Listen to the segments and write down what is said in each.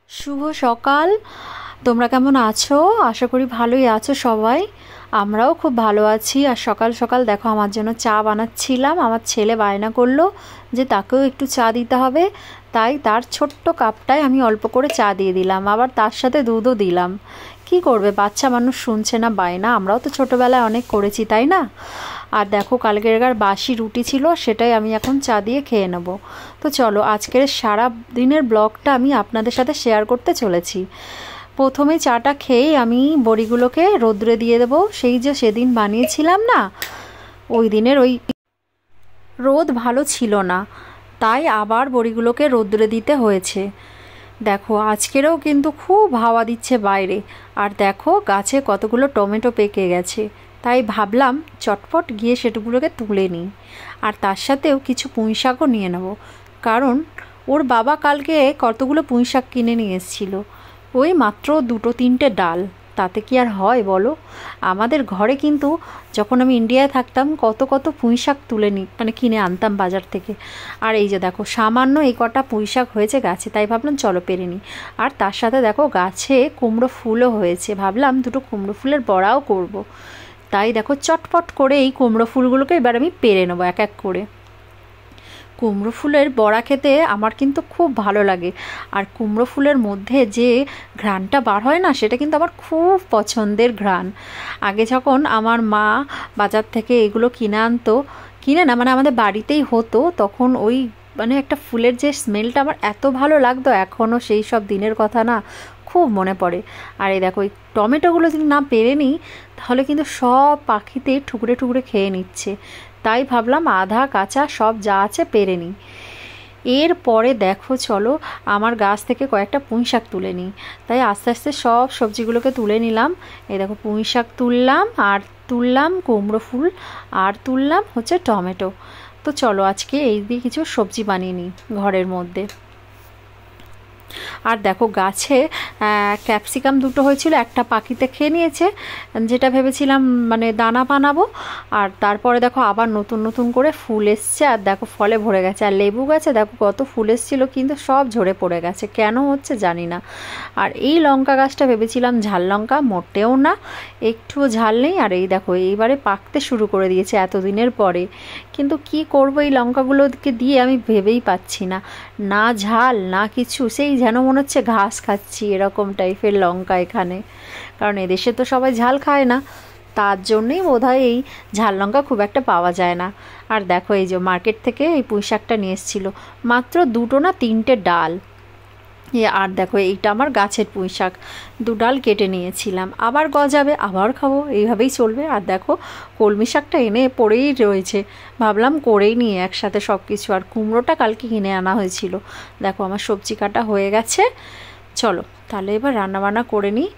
শুভ সকাল। তোমরা কেমন আছো? আশা করি ভালোই আছো সবাই। আমরাও খুব ভালো আছি। আর সকাল সকাল দেখো আমার জন্য চা বানাচ্ছিলাম। আমার ছেলে বায়না করলো যে তাকেও একটু চা দিতে হবে, তাই তার ছোট্ট কাপটায় আমি অল্প করে চা দিয়ে দিলাম, আবার তার সাথে দুধও দিলাম। কি করবে, বাচ্চা মানুষ শুনছে না বায়না, আমরাও তো ছোটোবেলায় অনেক করেছি, তাই না? আর দেখো কালকেরকার বাসি রুটি ছিল, সেটাই আমি এখন চা দিয়ে খেয়ে নেব। তো চলো আজকের সারা দিনের ব্লগটা আমি আপনাদের সাথে শেয়ার করতে চলেছি। প্রথমে চাটা খেয়েই আমি বড়িগুলোকে রোদ্রে দিয়ে দেবো। সেই যে সেদিন বানিয়েছিলাম না, ওই দিনের ওই রোদ ভালো ছিল না, তাই আবার বড়িগুলোকে রোদ্রে দিতে হয়েছে। দেখো আজকেরও কিন্তু খুব হাওয়া দিচ্ছে বাইরে। আর দেখো গাছে কতগুলো টমেটো পেকে গেছে, তাই ভাবলাম চটপট গিয়ে সেগুলোকে তুলে নিই। আর তার সাথেও কিছু পুঁই শাকও নিয়ে নেব, কারণ ওর বাবা কালকে কতগুলো পুঁই শাক কিনে নিয়ে এসেছিল। ওই মাত্র 2-3টে ডাল, তাতে কি আর হয় বলো? আমাদের ঘরে কিন্তু যখন আমি ইন্ডিয়ায় থাকতাম কত কত পুঁই শাক তুলে কিনে আনতাম বাজার থেকে। আর এই যে দেখো সামান্য এই কটা পুঁই শাক হয়েছে গাছে, তাই ভাবলাম চলো পেরে নিই। আর তার সাথে দেখো গাছে কুমড়ো ফুলও হয়েছে, ভাবলাম দুটো কুমড়ো ফুলের বড়াও করব। তাই দেখো চটপট করে এই কুমড়ো ফুলগুলোকে এবার আমি পেরে নেবো এক এক করে। কুমড়ো ফুলের বড়া খেতে আমার কিন্তু খুব ভালো লাগে। আর কুমড়ো ফুলের মধ্যে যে ঘ্রাণটা বার হয় না, সেটা কিন্তু আমার খুব পছন্দের ঘ্রাণ। আগে যখন আমার মা বাজার থেকে এগুলো কিনে আনতো, কিনে না মানে আমাদের বাড়িতেই হতো, তখন ওই একটা ফুলের যে স্মেলটা আমার এত ভালো লাগতো, এখনও সেই সব দিনের কথা না খুব মনে পড়ে। আর এই দেখো এই টমেটোগুলো যদি না পেরে নিই, তাহলে কিন্তু সব পাখিতে ঠুকরে ঠুকরে খেয়ে নিচ্ছে। তাই ভাবলাম আধা কাঁচা সব যা আছে পেরে নিই। এরপরে দেখো চলো আমার গাছ থেকে কয়েকটা পুঁই শাক তুলে নিই। তাই আস্তে আস্তে সব সবজিগুলোকে তুলে নিলাম। এই দেখো পুঁই শাক তুললাম, আর তুললাম কুমড়ো ফুল, আর তুললাম হচ্ছে টমেটো। তো চলো আজকে এই দিয়ে কিছু সবজি বানিয়ে নিই ঘরের মধ্যে। আর দেখো গাছে ক্যাপসিকাম দুটো হয়েছিল, একটা পাখিতে খেয়ে নিয়েছে, যেটা ভেবেছিলাম দানা বানাবো। আর তারপরে দেখো আবার নতুন নতুন করে ফুল এসছে, আর দেখো ফলে ভরে গেছে। আর লেবু গাছে দেখো কত ফুল এসেছিলো, কিন্তু সব ঝরে পড়ে গেছে, কেন হচ্ছে জানি না। আর এই লঙ্কা গাছটা ভেবেছিলাম ঝাল লঙ্কা, মোটেও না, একটুও ঝাল নেই। আর এই দেখো এইবারে পাকতে শুরু করে দিয়েছে এতদিনের পরে। কিন্তু কি করব এই লঙ্কাগুলোকে দিয়ে আমি ভেবেই পাচ্ছি না, না ঝাল না কিছু, সেই যেন মনে হচ্ছে ঘাস খাচ্ছি এরকম টাইপের লঙ্কা এখানে। কারণ এদেশে তো সবাই ঝাল খায় না, তার জন্যেই বোধহয় এই ঝাল লঙ্কা খুব একটা পাওয়া যায় না। আর দেখো এই যে মার্কেট থেকে এই পুঁই শাকটা নিয়ে এসেছিলো, মাত্র 2-3টে ডাল। আর দেখো এইটা আমার গাছের পুঁই শাক, 2 ডাল কেটে নিয়েছিলাম, আবার গজাবে আবার খাবো, এইভাবেই চলবে। আর দেখো কলমি শাকটা এনে পড়েই রয়েছে, ভাবলাম করেই নিয়ে একসাথে সব কিছু। আর কুমড়োটা কালকে কিনে আনা হয়েছিল। দেখো আমার সবজি কাটা হয়ে গেছে, চলো তাহলে এবার রান্নাবান্না করে নিই।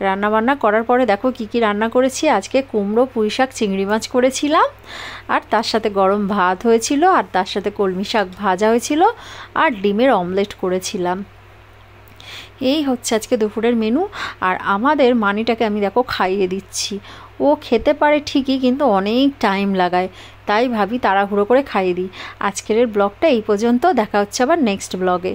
রান্নাবান্না করার পরে দেখো কি কি রান্না করেছি। আজকে কুমড়ো পুঁই শাক চিংড়ি মাছ করেছিলাম, আর তার সাথে গরম ভাত হয়েছিল, আর তার সাথে কলমি শাক ভাজা হয়েছিল, আর ডিমের অমলেট করেছিলাম। এই হচ্ছে আজকে দুপুরের মেনু। আর আমাদের মানিটাকে আমি দেখো খাইয়ে দিচ্ছি। ও খেতে পারে ঠিকই, কিন্তু অনেক টাইম লাগায়, তাই ভাবি তাড়াহুড়ো করে খাইয়ে দিই। আজকের ব্লগটা এই পর্যন্ত, দেখা হচ্ছে আবার নেক্সট ব্লগে।